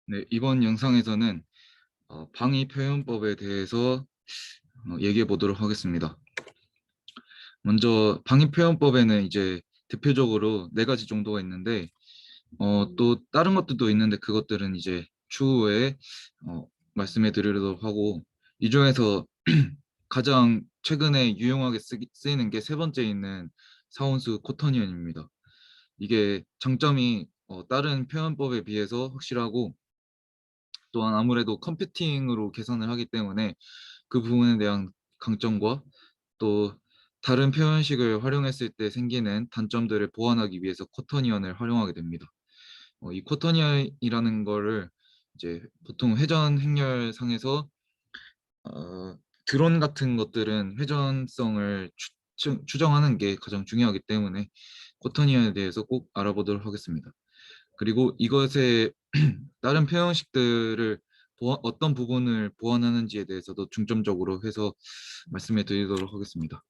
네, 이번 영상에서는 방위 표현법에 대해서 얘기해 보도록 하겠습니다. 먼저 방위 표현법에는 이제 대표적으로 네 가지 정도가 있는데 또 다른 것들도 있는데 그것들은 이제 추후에 말씀해 드리도록 하고, 이 중에서 가장 최근에 유용하게 쓰이는 게 세 번째 있는 사원수 코터니언입니다. 이게 장점이 다른 표현법에 비해서 확실하고, 또한 아무래도 컴퓨팅으로 계산을 하기 때문에 그 부분에 대한 강점과 또 다른 표현식을 활용했을 때 생기는 단점들을 보완하기 위해서 쿼터니언을 활용하게 됩니다. 이 쿼터니언이라는 거를 이제 보통 회전 행렬상에서 드론 같은 것들은 회전성을 추정하는 게 가장 중요하기 때문에 쿼터니언에 대해서 꼭 알아보도록 하겠습니다. 그리고 이것의 다른 표현식들을 어떤 부분을 보완하는지에 대해서도 중점적으로 해서 말씀해 드리도록 하겠습니다.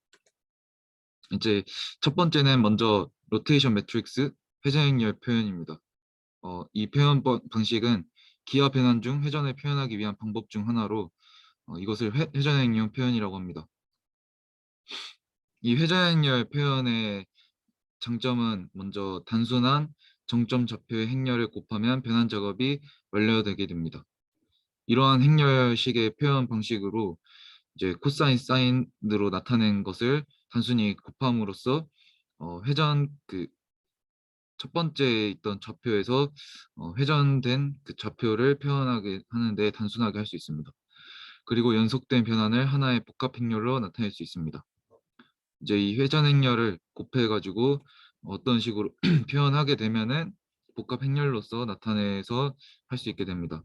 이제 첫 번째는 먼저 로테이션 매트릭스 회전행렬 표현입니다. 이 표현 방식은 기하 변환 중 회전을 표현하기 위한 방법 중 하나로 이것을 회전행렬 표현이라고 합니다. 이 회전행렬 표현의 장점은 먼저 단순한 정점 좌표의 행렬을 곱하면 변환 작업이 완료되게 됩니다. 이러한 행렬식의 표현 방식으로 이제 코사인 사인으로 나타낸 것을 단순히 곱함으로써 회전 그 첫 번째 있던 좌표에서 회전된 그 좌표를 표현하게 하는데 단순하게 할 수 있습니다. 그리고 연속된 변환을 하나의 복합 행렬로 나타낼 수 있습니다. 이제 이 회전 행렬을 곱해 가지고 어떤 식으로 표현하게 되면은 복합 행렬로서 나타내서 할 수 있게 됩니다.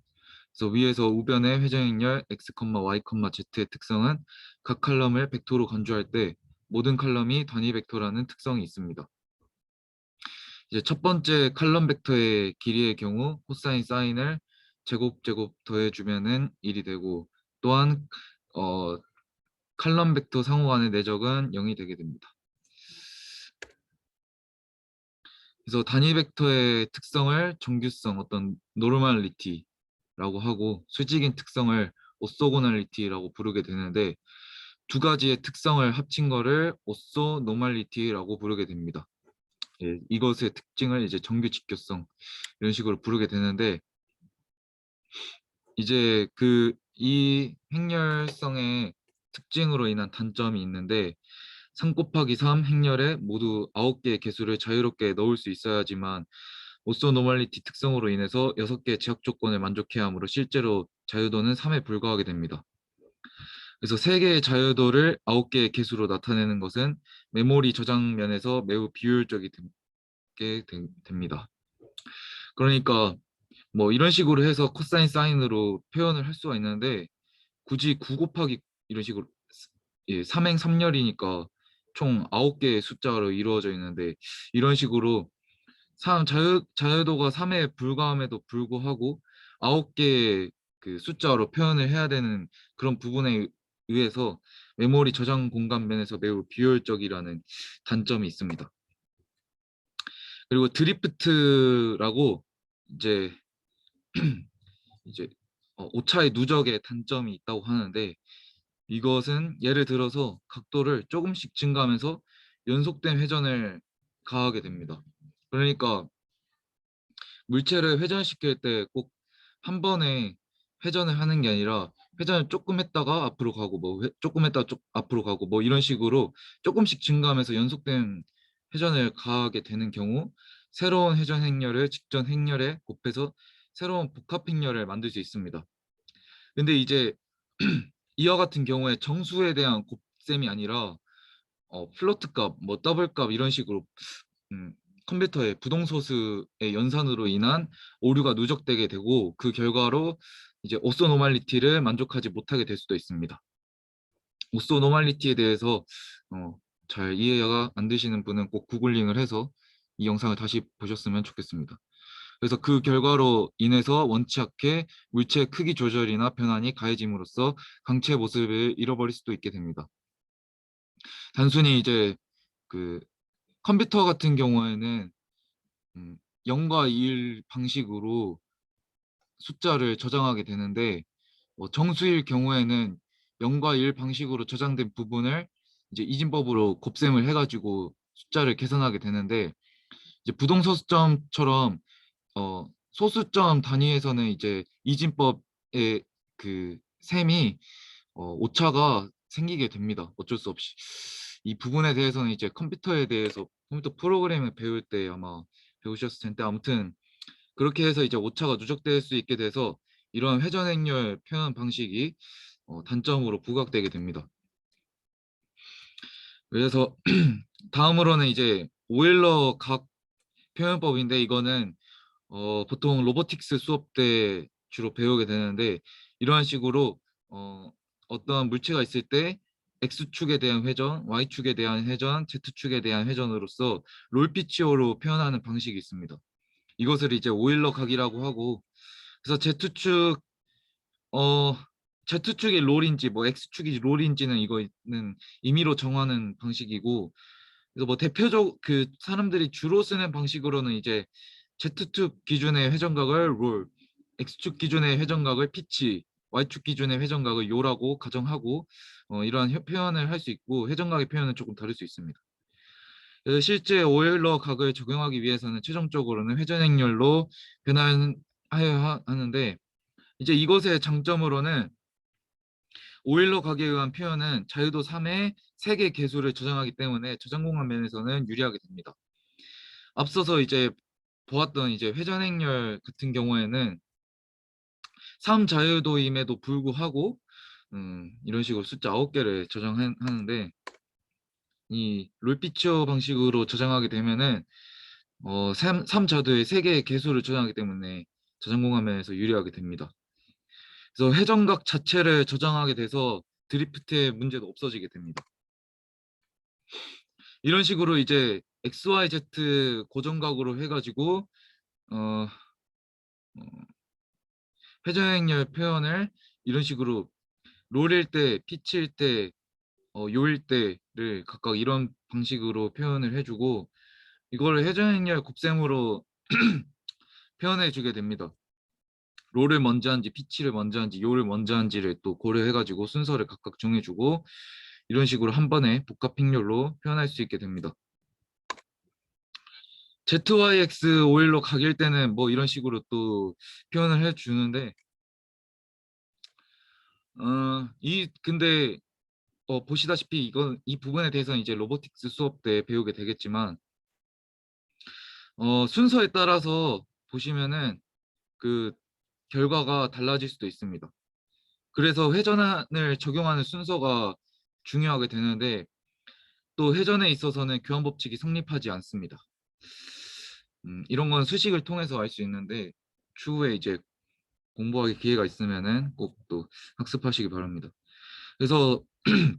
그래서 위에서 우변의 회전 행렬 x, y, z의 특성은 각 칼럼을 벡터로 간주할 때 모든 칼럼이 단위 벡터라는 특성이 있습니다. 이제 첫 번째 칼럼 벡터의 길이의 경우 코사인 사인을 제곱 더해주면은 1이 되고, 또한 어, 칼럼 벡터 상호 간의 내적은 0이 되게 됩니다. 그래서 단위 벡터의 특성을 정규성, 어떤 노멀리티라고 하고, 수직인 특성을 오소고널리티라고 부르게 되는데, 두 가지의 특성을 합친 거를 오소 노멀리티라고 부르게 됩니다. 예, 이것의 특징을 이제 정규 직교성 이런 식으로 부르게 되는데, 이제 이 행렬성의 특징으로 인한 단점이 있는데, 3 곱하기 3 행렬에 모두 9개의 개수를 자유롭게 넣을 수 있어야지만 오소노멀리티 특성으로 인해서 6개의 제약 조건을 만족해야 하므로 실제로 자유도는 3에 불과하게 됩니다. 그래서 3개의 자유도를 9개의 개수로 나타내는 것은 메모리 저장 면에서 매우 비효율적이 됩니다. 그러니까 뭐 이런 식으로 해서 코사인 사인으로 표현을 할 수가 있는데, 굳이 9 곱하기 이런 식으로 3행 3열이니까 총 9개의 숫자로 이루어져 있는데, 이런 식으로 자유도가 3에 불과함에도 불구하고 9개의 그 숫자로 표현을 해야 되는 그런 부분에 의해서 메모리 저장 공간 면에서 매우 비효율적이라는 단점이 있습니다. 그리고 드리프트라고 이제 이제 오차의 누적의 단점이 있다고 하는데, 이것은 예를 들어서 각도를 조금씩 증가하면서 연속된 회전을 가하게 됩니다. 그러니까 물체를 회전시킬 때 꼭 한 번에 회전을 하는 게 아니라 회전을 조금 했다가 앞으로 가고, 뭐 조금 했다가 앞으로 가고, 뭐 이런 식으로 조금씩 증가하면서 연속된 회전을 가하게 되는 경우 새로운 회전 행렬을 직전 행렬에 곱해서 새로운 복합 행렬을 만들 수 있습니다. 근데 이제 이와 같은 경우에 정수에 대한 곱셈이 아니라 플로트 값, 뭐 더블 값 이런 식으로 음, 컴퓨터의 부동소수의 연산으로 인한 오류가 누적되게 되고, 그 결과로 이제 오소노멀리티를 만족하지 못하게 될 수도 있습니다. 오소노멀리티에 대해서 잘 이해가 안 되시는 분은 꼭 구글링을 해서 이 영상을 다시 보셨으면 좋겠습니다. 그래서 그 결과로 인해서 원치 않게 물체 크기 조절이나 변환이 가해짐으로써 강체 모습을 잃어버릴 수도 있게 됩니다. 단순히 이제 그 컴퓨터 같은 경우에는 0과 1 방식으로 숫자를 저장하게 되는데 정수일 경우에는 0과 1 방식으로 저장된 부분을 이제 이진법으로 곱셈을 해가지고 숫자를 계산하게 되는데 이제 부동소수점처럼 소수점 단위에서는 이제 이진법의 그 셈이 오차가 생기게 됩니다. 어쩔 수 없이. 이 부분에 대해서는 이제 컴퓨터에 대해서 컴퓨터 프로그램을 배울 때 아마 배우셨을 텐데 아무튼 그렇게 해서 이제 오차가 누적될 수 있게 돼서 이런 회전행렬 표현 방식이 단점으로 부각되게 됩니다. 그래서 다음으로는 이제 오일러 각 표현법인데 이거는 보통 로보틱스 수업 때 주로 배우게 되는데 이러한 식으로 어떤 물체가 있을 때 X축에 대한 회전, Y축에 대한 회전, Z축에 대한 회전으로서 롤피치오로 표현하는 방식이 있습니다. 이것을 이제 오일러 각이라고 하고 그래서 어, Z축이 롤인지 뭐 X축이 롤인지는 이거는 임의로 정하는 방식이고 그래서 뭐 대표적 그 사람들이 주로 쓰는 방식으로는 이제 Z축 기준의 회전각을 롤, X축 기준의 회전각을 피치, Y축 기준의 회전각을 요라고 가정하고 이러한 표현을 할 수 있고 회전각의 표현은 조금 다를 수 있습니다. 실제 오일러 각을 적용하기 위해서는 최종적으로는 회전행렬로 변환하여야 하는데 이제 이것의 장점으로는 오일러 각에 의한 표현은 자유도 3의 3개 개수를 저장하기 때문에 저장 공간 면에서는 유리하게 됩니다. 앞서서 이제 보았던 이제 회전행렬 같은 경우에는 3 자유도임에도 불구하고 이런 식으로 숫자 9개를 저장하는데 이 롤피처 방식으로 저장하게 되면은 3 자도의 3개의 개수를 저장하기 때문에 저장 공간 면에서 유리하게 됩니다. 그래서 회전각 자체를 저장하게 돼서 드리프트의 문제도 없어지게 됩니다. 이런 식으로 이제 XYZ 고정각으로 해가지고 어, 어, 회전행렬 표현을 이런 식으로 롤일 때, 피치일 때, 요일 때를 각각 이런 방식으로 표현을 해주고 이거를 회전행렬 곱셈으로 표현해주게 됩니다. 롤을 먼저 한지, 피치를 먼저 한지, 요를 먼저 한지를 또 고려해가지고 순서를 각각 정해주고 이런 식으로 한 번에 복합행렬로 표현할 수 있게 됩니다. ZYX 오일로 각일 때는 뭐 이런 식으로 또 표현을 해주는데 근데 보시다시피 이 부분에 대해서는 이제 로보틱스 수업 때 배우게 되겠지만 순서에 따라서 보시면은 그 결과가 달라질 수도 있습니다. 그래서 회전을 적용하는 순서가 중요하게 되는데 또 회전에 있어서는 교환 법칙이 성립하지 않습니다. 이런 건 수식을 통해서 알 수 있는데 추후에 이제 공부하기 기회가 있으면은 꼭 또 학습하시기 바랍니다. 그래서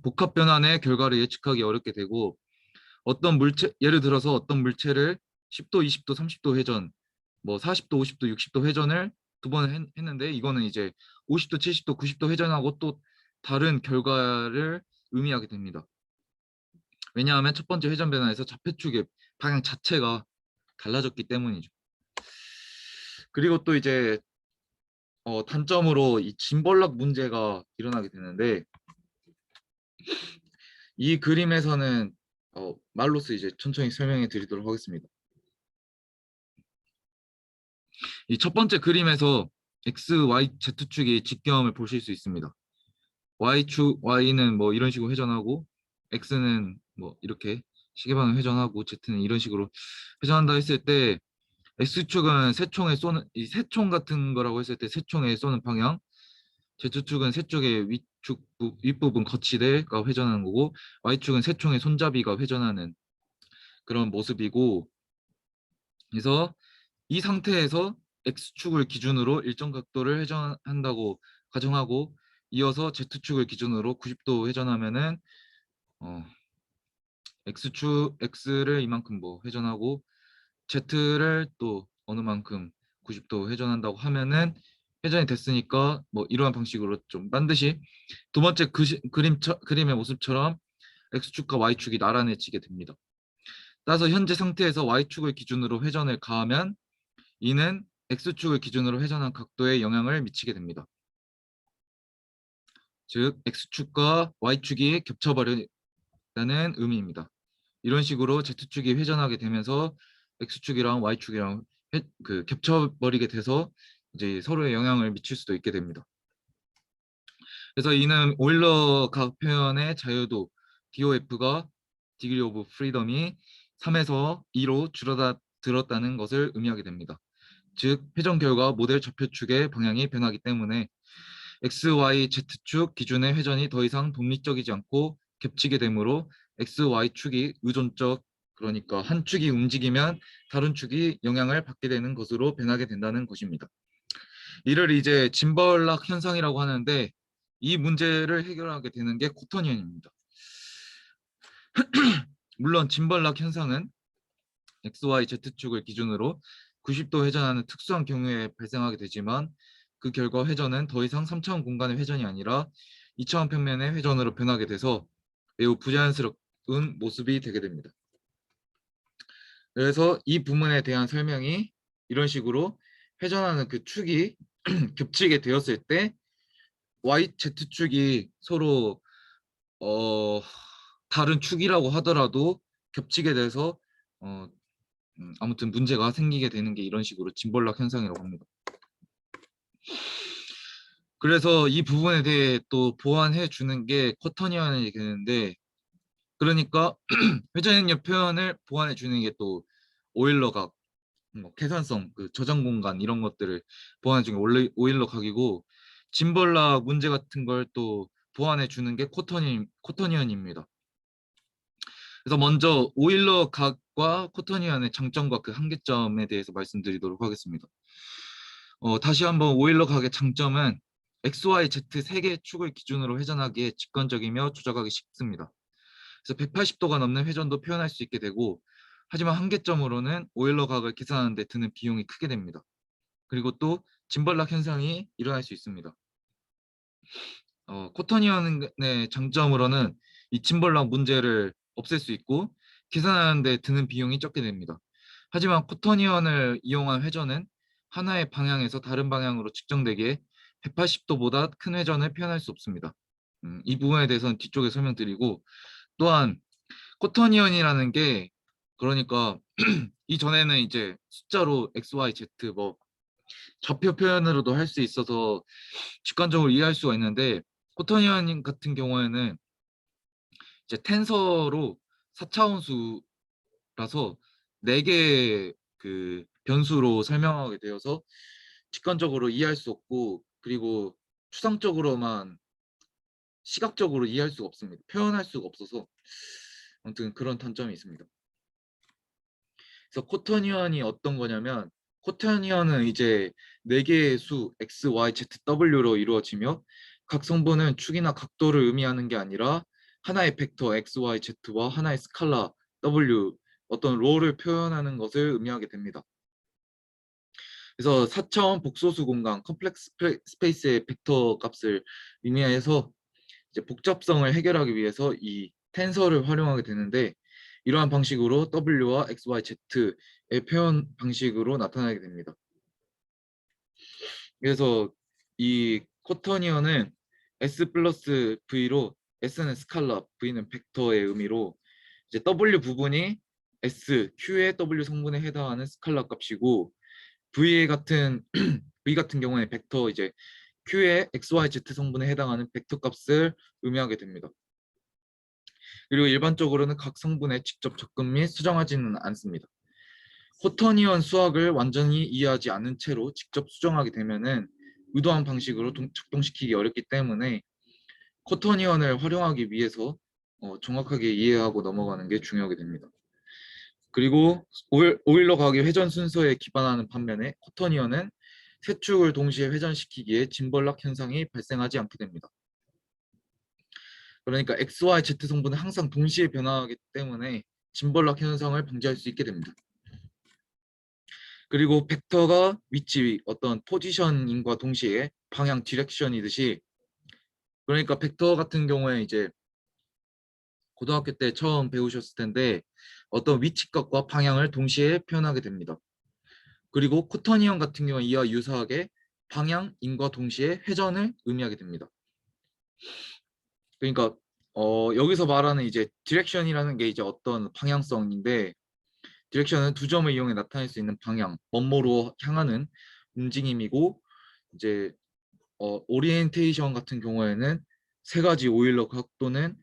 복합 변환의 결과를 예측하기 어렵게 되고 어떤 물체 예를 들어서 어떤 물체를 10도, 20도, 30도 회전, 뭐 40도, 50도, 60도 회전을 두 번 했는데 이거는 이제 50도, 70도, 90도 회전하고 또 다른 결과를 의미하게 됩니다. 왜냐하면 첫 번째 회전 변화에서 좌표축의 방향 자체가 달라졌기 때문이죠. 그리고 또 이제 단점으로 이 짐벌락 문제가 일어나게 되는데 이 그림에서는 말로써 이제 천천히 설명해 드리도록 하겠습니다. 이 첫 번째 그림에서 X, Y, Z축의 직경을 보실 수 있습니다. Y는 뭐 이런 식으로 회전하고 X는 뭐 이렇게 시계방을 회전하고 Z는 이런 식으로 회전한다 했을 때 X축은 세총에 쏘는 이 세총 같은 거라고 했을 때 세총에 쏘는 방향 Z축은 세쪽의 윗부분 거치대가 회전하는 거고 Y축은 세총의 손잡이가 회전하는 그런 모습이고 그래서 이 상태에서 X축을 기준으로 일정 각도를 회전한다고 가정하고 이어서 Z축을 기준으로 90도 회전하면은 어, X를 이만큼 뭐 회전하고 Z를 또 어느 만큼 90도 회전한다고 하면은 회전이 됐으니까 뭐 이러한 방식으로 좀 반드시 두 번째 그림의 모습처럼 X축과 Y축이 나란해지게 됩니다. 따라서 현재 상태에서 Y축을 기준으로 회전을 가하면 이는 X축을 기준으로 회전한 각도에 영향을 미치게 됩니다. 즉 X축과 Y축이 겹쳐버린다는 의미입니다. 이런 식으로 Z축이 회전하게 되면서 X축이랑 Y축이랑 겹쳐버리게 돼서 이제 서로에 영향을 미칠 수도 있게 됩니다. 그래서 이는 오일러 각 표현의 자유도 DOF가 Degree of Freedom이 3에서 2로 줄어들었다는 것을 의미하게 됩니다. 즉 회전 결과 모델 좌표축의 방향이 변하기 때문에 X, Y, Z축 기준의 회전이 더 이상 독립적이지 않고 겹치게 되므로 X, Y축이 의존적, 그러니까 한 축이 움직이면 다른 축이 영향을 받게 되는 것으로 변하게 된다는 것입니다. 이를 이제 짐벌락 현상이라고 하는데 이 문제를 해결하게 되는 게 코터니언입니다. 물론 짐벌락 현상은 X, Y, Z축을 기준으로 90도 회전하는 특수한 경우에 발생하게 되지만 그 결과 회전은 더 이상 3차원 공간의 회전이 아니라 2차원 평면의 회전으로 변하게 돼서 매우 부자연스러운 모습이 되게 됩니다. 그래서 이 부분에 대한 설명이 이런 식으로 회전하는 그 축이 겹치게 되었을 때 Y, Z축이 서로 다른 축이라고 하더라도 겹치게 돼서 어, 아무튼 문제가 생기게 되는 게 이런 식으로 짐벌락 현상이라고 합니다. 그래서 이 부분에 대해 또 보완해 주는 게 쿼터니언이 되는데, 그러니까 회전력 표현을 보완해 주는 게 또 오일러각, 뭐 계산성, 그 저장 공간 이런 것들을 보완해 주는 게 오일러각이고, 짐벌락 문제 같은 걸 또 보완해 주는 게 쿼터니언입니다. 그래서 먼저 오일러 각과 코터니언의 장점과 그 한계점에 대해서 말씀드리도록 하겠습니다. 다시 한번 오일러 각의 장점은 X, Y, Z 세 개의 축을 기준으로 회전하기에 직관적이며 조작하기 쉽습니다. 그래서 180도가 넘는 회전도 표현할 수 있게 되고, 하지만 한계점으로는 오일러 각을 계산하는 데 드는 비용이 크게 됩니다. 그리고 또 짐벌락 현상이 일어날 수 있습니다. 코터니언의 장점으로는 이 짐벌락 문제를 없앨 수 있고 계산하는 데 드는 비용이 적게 됩니다. 하지만 코터니언을 이용한 회전은 하나의 방향에서 다른 방향으로 측정되기에 180도보다 큰 회전을 표현할 수 없습니다. 이 부분에 대해서는 뒤쪽에 설명드리고, 또한 코터니언이라는 게 그러니까 이전에는 이제 숫자로 X, Y, Z 뭐 좌표 표현으로도 할 수 있어서 직관적으로 이해할 수가 있는데, 코터니언 같은 경우에는 이제 텐서로 4차원수라서 4개의 그 변수로 설명하게 되어서 직관적으로 이해할 수 없고, 그리고 추상적으로만 시각적으로 이해할 수가 없습니다. 표현할 수가 없어서 아무튼 그런 단점이 있습니다. 그래서 코터니언이 어떤 거냐면, 코터니언은 이제 4개의 수 x, y, z, w로 이루어지며 각 성분은 축이나 각도를 의미하는 게 아니라 하나의 벡터 x, y, z와 하나의 스칼라 w, 어떤 롤을 표현하는 것을 의미하게 됩니다. 그래서 4차원 복소수 공간 컴플렉스 스페이스의 벡터 값을 의미해서 이제 복잡성을 해결하기 위해서 이 텐서를 활용하게 되는데, 이러한 방식으로 W와 X, Y, Z의 표현 방식으로 나타나게 됩니다. 그래서 이 코터니언은 S 플러스 V로, S는 스칼라, V는 벡터의 의미로 이제 W 부분이 S, Q의 W 성분에 해당하는 스칼라 값이고, V 같은 V 같은 경우에 벡터 이제 Q의 X, Y, Z 성분에 해당하는 벡터 값을 의미하게 됩니다. 그리고 일반적으로는 각 성분에 직접 접근 및 수정하지는 않습니다. 코터니언 수학을 완전히 이해하지 않은 채로 직접 수정하게 되면은 의도한 방식으로 작동시키기 어렵기 때문에 코터니언을 활용하기 위해서 정확하게 이해하고 넘어가는 게 중요하게 됩니다. 그리고 오일러 각의 회전 순서에 기반하는 반면에 코터니언은 세 축을 동시에 회전시키기에 짐벌락 현상이 발생하지 않게 됩니다. 그러니까 X, Y, Z 성분은 항상 동시에 변화하기 때문에 짐벌락 현상을 방지할 수 있게 됩니다. 그리고 벡터가 위치, 어떤 포지셔닝과 동시에 방향 디렉션이듯이, 그러니까 벡터 같은 경우에 이제 고등학교 때 처음 배우셨을 텐데 어떤 위치값과 방향을 동시에 표현하게 됩니다. 그리고 코터니언 같은 경우 이와 유사하게 방향, 인과 동시에 회전을 의미하게 됩니다. 그러니까 여기서 말하는 이제 디렉션이라는 게 이제 어떤 방향성인데, 디렉션은 두 점을 이용해 나타낼 수 있는 방향, 뭐뭐로 향하는 움직임이고, 이제 오리엔테이션 같은 경우에는 세 가지 오일러 각도는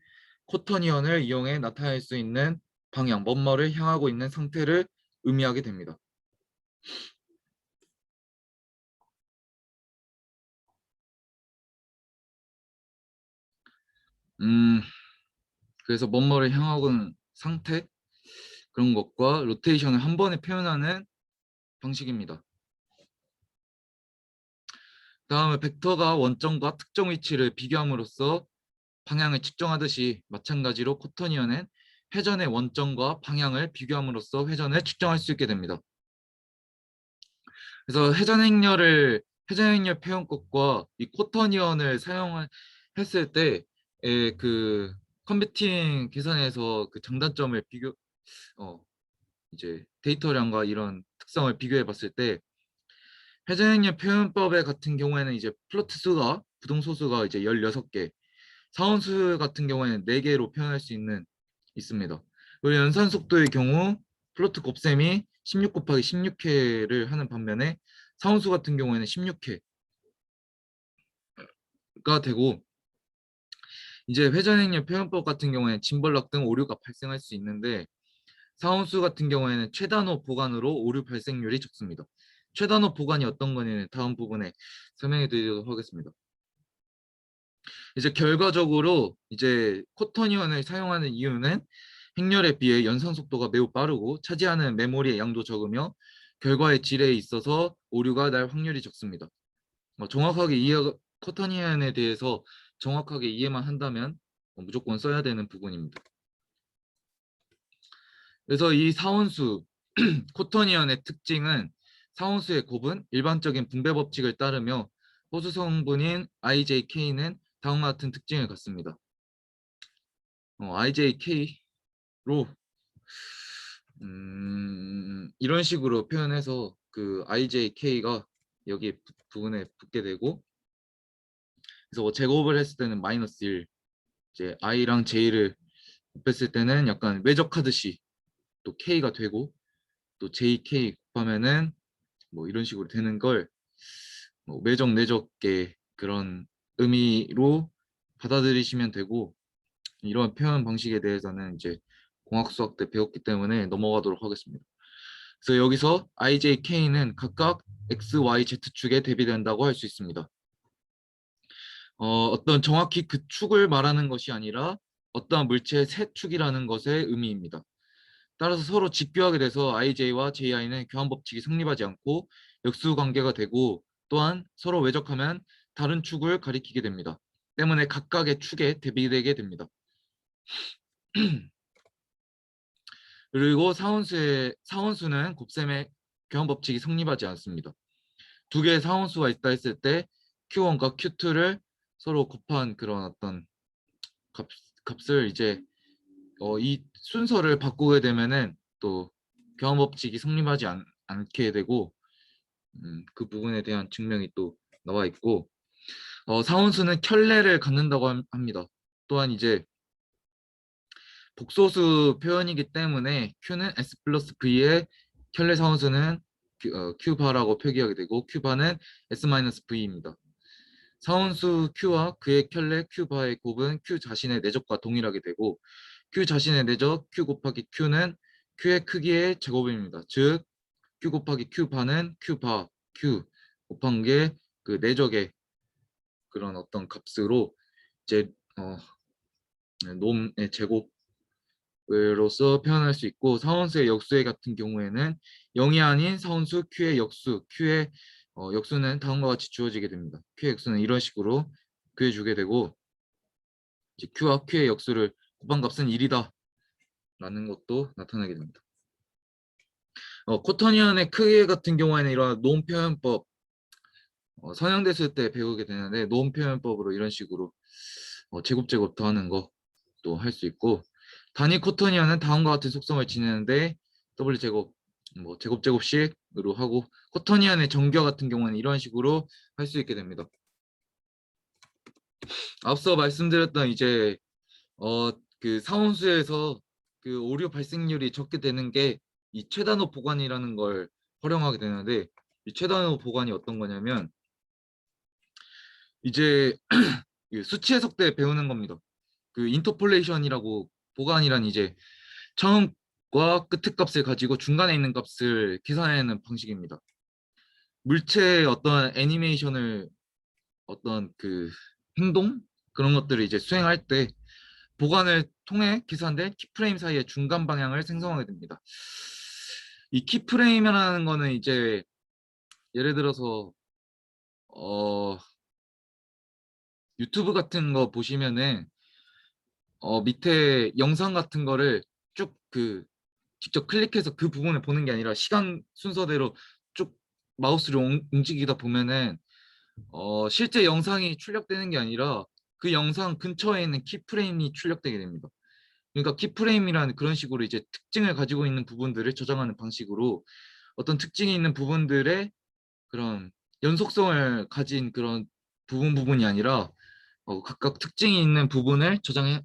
코터니언을 이용해 나타낼 수 있는 방향, 뭐뭐를 향하고 있는 상태를 의미하게 됩니다. 음, 그래서 뭐뭐를 향하고 있는 상태, 그런 것과 로테이션을 한 번에 표현하는 방식입니다. 다음에 벡터가 원점과 특정 위치를 비교함으로써 방향을 측정하듯이 마찬가지로 코터니언은 회전의 원점과 방향을 비교함으로써 회전을 측정할 수 있게 됩니다. 그래서 회전행렬 표현법과 이 코터니언을 사용했을 때의 그 컨버팅 계산에서 그 장단점을 어 이제 데이터량과 이런 특성을 비교해 봤을 때, 회전행렬 표현법의 같은 경우에는 이제 플로트 수가 부동소수가 이제 16개, 사원수 같은 경우에는 4개로 표현할 수 있습니다. 그리고 연산 속도의 경우 플로트 곱셈이 16 곱하기 16회를 하는 반면에 사원수 같은 경우에는 16회가 되고, 이제 회전행렬 표현법 같은 경우에는 짐벌락 등 오류가 발생할 수 있는데, 사원수 같은 경우에는 최단호 보관으로 오류 발생률이 적습니다. 최단호 보관이 어떤 거냐는 다음 부분에 설명해 드리도록 하겠습니다. 이제 결과적으로 이제 코터니언을 사용하는 이유는 행렬에 비해 연산 속도가 매우 빠르고 차지하는 메모리의 양도 적으며 결과의 질에 있어서 오류가 날 확률이 적습니다. 정확하게 코터니언에 대해서 정확하게 이해만 한다면 무조건 써야 되는 부분입니다. 그래서 이 사원수 코터니언의 특징은, 사원수의 곱은 일반적인 분배 법칙을 따르며 호수 성분인 IJK는 다음과 같은 특징을 갖습니다. IJK로 이런 식으로 표현해서 그 IJK가 여기 부분에 붙게 되고, 그래서 뭐 제곱을 했을 때는 마이너스 1, 이제 I랑 J를 곱했을 때는 약간 외적하듯이 또 K가 되고, 또 JK 곱하면은 뭐 이런 식으로 되는 걸 뭐 외적 내적의 그런 의미로 받아들이시면 되고, 이런 표현 방식에 대해서는 이제 공학 수학 때 배웠기 때문에 넘어가도록 하겠습니다. 그래서 여기서 IJK는 각각 X, Y, Z축에 대비된다고 할 수 있습니다. 어떤 정확히 그 축을 말하는 것이 아니라 어떠한 물체의 세 축이라는 것의 의미입니다. 따라서 서로 직교하게 돼서 IJ와 JI는 교환 법칙이 성립하지 않고 역수 관계가 되고, 또한 서로 외적하면 다른 축을 가리키게 됩니다. 때문에 각각의 축에 대비되게 됩니다. 그리고 사원수는 곱셈의 교환 법칙이 성립하지 않습니다. 두 개의 사원수가 있다 했을 때 Q1과 Q2를 서로 곱한 그런 어떤 값을 이제 이 순서를 바꾸게 되면은 또 교환 법칙이 성립하지 않게 되고, 그 부분에 대한 증명이 또 나와 있고, 사원수는 켤레를 갖는다고 합니다. 또한 이제 복소수 표현이기 때문에 Q는 S 플러스 V의 켤레 사원수는 Q바라고 표기하게 되고, Q바는 S 마이너스 V입니다. 사원수 Q와 그의 켤레 Q바의 곱은 Q 자신의 내적과 동일하게 되고, Q 자신의 내적 Q 곱하기 Q는 Q의 크기의 제곱입니다. 즉 Q 곱하기 Q바는 Q바 Q 곱한 게 그 내적의 그런 어떤 값으로 이제 놈의 제곱으로서 표현할 수 있고, 사원수의 역수의 같은 경우에는 0이 아닌 사원수 Q의 역수, Q의 역수는 다음과 같이 주어지게 됩니다. Q의 역수는 이런 식으로 구해주게 되고, 이제 Q와 Q의 역수를 곱한 값은 1이다 라는 것도 나타나게 됩니다. 코터니언의 크기 같은 경우에는 이런 논 표현법 선형됐을 때 배우게 되는데, 논 표현법으로 이런 식으로 제곱 더하는 것도 할 수 있고, 단위 코터니언은 다음과 같은 속성을 지니는데 W 제곱 뭐 제곱제곱씩으로 하고, 코터니안의 정규어 같은 경우는 이런 식으로 할 수 있게 됩니다. 앞서 말씀드렸던 이제 그 상온수에서 그 오류 발생률이 적게 되는 게 이 최단호 보관이라는 걸 활용하게 되는데, 이 최단호 보관이 어떤 거냐면 이제 수치 해석 때 배우는 겁니다. 그 인터폴레이션이라고, 보관이란 이제 처음과 끝의 값을 가지고 중간에 있는 값을 계산하는 방식입니다. 물체의 어떤 애니메이션을, 어떤 그 행동 그런 것들을 이제 수행할 때 보관을 통해 계산된 키프레임 사이의 중간 방향을 생성하게 됩니다. 이 키프레임이라는 거는 이제 예를 들어서 어, 유튜브 같은 거 보시면은 밑에 영상 같은 거를 쭉 그 직접 클릭해서 그 부분을 보는 게 아니라 시간 순서대로 쭉 마우스를 움직이다 보면은 실제 영상이 출력되는 게 아니라 그 영상 근처에 있는 키프레임이 출력되게 됩니다. 그러니까 키프레임이라는 그런 식으로 이제 특징을 가지고 있는 부분들을 저장하는 방식으로 어떤 특징이 있는 부분들의 그런 연속성을 가진 그런 부분이 아니라 각각 특징이 있는 부분을 저장한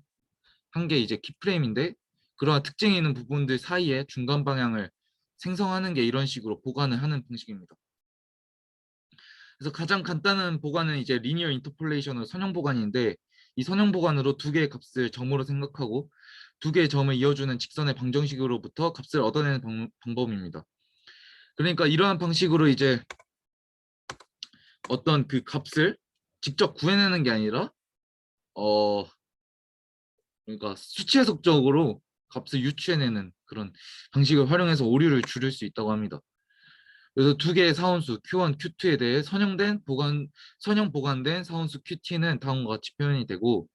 게 이제 키프레임인데, 그러한 특징이 있는 부분들 사이에 중간 방향을 생성하는 게 이런 식으로 보관을 하는 방식입니다. 그래서 가장 간단한 보관은 이제 리니어 인터폴레이션으로 선형 보관인데, 이 선형 보관으로 두 개의 값을 점으로 생각하고 두 개의 점을 이어주는 직선의 방정식으로부터 값을 얻어내는 방법입니다. 그러니까 이러한 방식으로 이제 어떤 그 값을 직접 구해내는 게 아니라 어 그러니까 수치 해석적으로 값을 유추해내는 그런 방식을 활용해서 오류를 줄일 수 있다고 합니다. 그래서 두 개의 사원수 Q1, Q2에 대해 선형 보관된 사원수 QT는 다음과 같이 표현이 되고,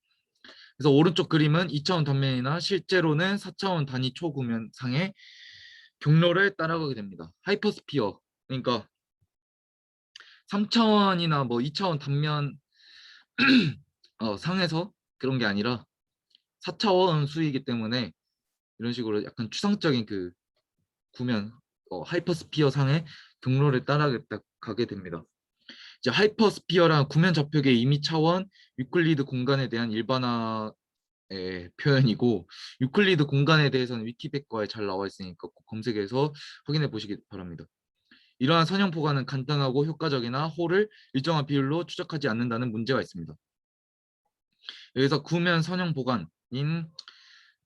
그래서 오른쪽 그림은 2차원 단면이나 실제로는 4차원 단위 초구면상의 경로를 따라가게 됩니다. 하이퍼스피어, 그러니까 3차원이나 뭐 2차원 단면 상에서 그런 게 아니라 4차원 수이기 때문에 이런 식으로 약간 추상적인 그 구면, 하이퍼스피어 상의 경로를 따라가게 됩니다. 이제 하이퍼스피어란 구면 좌표계의 임의 차원 유클리드 공간에 대한 일반화의 표현이고, 유클리드 공간에 대해서는 위키백과에 잘 나와 있으니까 꼭 검색해서 확인해 보시기 바랍니다. 이러한 선형 보관은 간단하고 효과적이나 홀을 일정한 비율로 추적하지 않는다는 문제가 있습니다. 여기서 구면 선형 보관인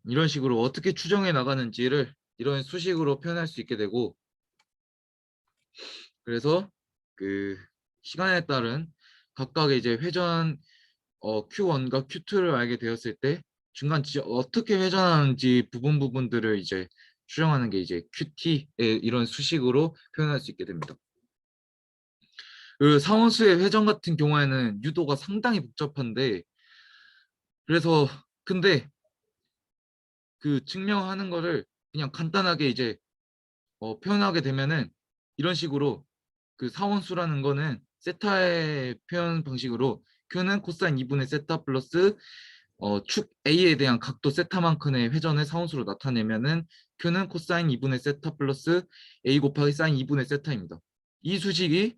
이런 식으로 어떻게 추정해 나가는지를 이런 수식으로 표현할 수 있게 되고, 그래서 그 시간에 따른 각각의 이제 회전 Q1과 Q2를 알게 되었을 때 중간 지점 어떻게 회전하는지 부분들을 이제 추정하는 게 이제 QT의 이런 수식으로 표현할 수 있게 됩니다. 그 상원수의 회전 같은 경우에는 유도가 상당히 복잡한데, 그래서 근데 그 증명하는 거를 그냥 간단하게 이제 표현하게 되면은 이런 식으로 그 사원수라는 거는 세타의 표현 방식으로 Q는 코사인 2분의 세타 플러스 축 A에 대한 각도 세타만큼의 회전을 사원수로 나타내면은 Q는 코사인 2분의 세타 플러스 A 곱하기 사인 2분의 세타입니다. 이 수식이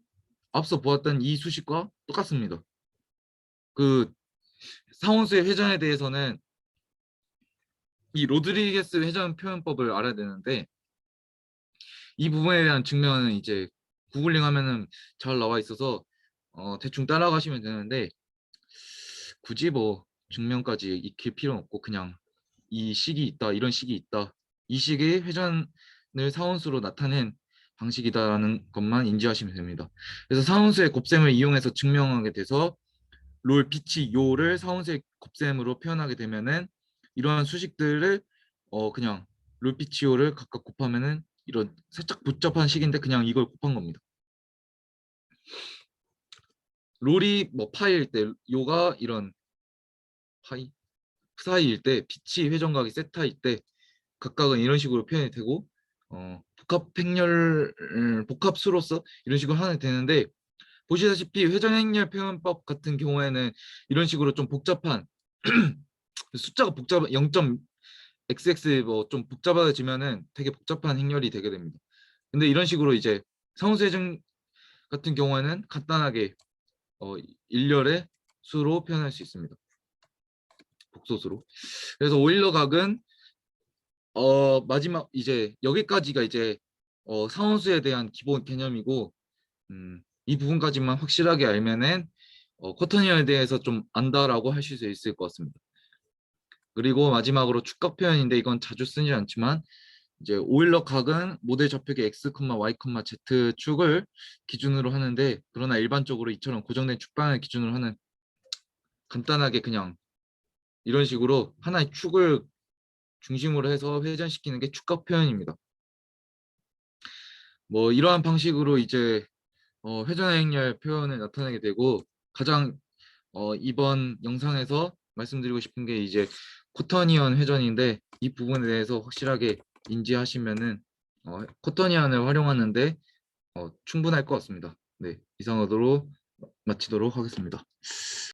앞서 보았던 이 수식과 똑같습니다. 그 사원수의 회전에 대해서는 이 로드리게스 회전 표현법을 알아야 되는데, 이 부분에 대한 증명은 이제 구글링 하면은 잘 나와 있어서 대충 따라가시면 되는데, 굳이 뭐 증명까지 익힐 필요는 없고 그냥 이 식이 있다, 이런 식이 있다, 이 식의 회전을 사원수로 나타낸 방식이다라는 것만 인지하시면 됩니다. 그래서 사원수의 곱셈을 이용해서 증명하게 돼서 롤 빛이 요를 사원수의 곱셈으로 표현하게 되면은 이러한 수식들을 그냥 롤 빛이 요를 각각 곱하면은 이런 살짝 복잡한 식인데 그냥 이걸 곱한 겁니다. 롤이 뭐 파이일 때 요가 이런 파이 사이일 때 빛이 회전각이 세타일 때 각각은 이런 식으로 표현이 되고 복합수로서 이런 식으로 하면 되는데, 보시다시피 회전행렬 표현법 같은 경우에는 이런 식으로 좀 복잡한 숫자가 복잡 0.xx 뭐 좀 복잡해지면은 되게 복잡한 행렬이 되게 됩니다. 근데 이런 식으로 이제 상호세정 같은 경우에는 간단하게 일렬의 수로 표현할 수 있습니다. 복소수로. 그래서 오일러 각은 마지막 이제 여기까지가 이제 상호수에 대한 기본 개념이고, 이 부분까지만 확실하게 알면은 쿼터니어에 대해서 좀 안다라고 하실 수 있을 것 같습니다. 그리고 마지막으로 축각 표현인데 이건 자주 쓰지 않지만 이제 오일러 각은 모델 좌표계 x, y, z 축을 기준으로 하는데, 그러나 일반적으로 이처럼 고정된 축방을 기준으로 하는, 간단하게 그냥 이런 식으로 하나의 축을 중심으로 해서 회전시키는 게 축각 표현입니다. 뭐 이러한 방식으로 이제 회전의 행렬 표현을 나타내게 되고, 가장 이번 영상에서 말씀드리고 싶은 게 이제 코터니언 회전인데, 이 부분에 대해서 확실하게 인지하시면은 코터니언을 활용하는데 충분할 것 같습니다. 네, 이상으로 마치도록 하겠습니다.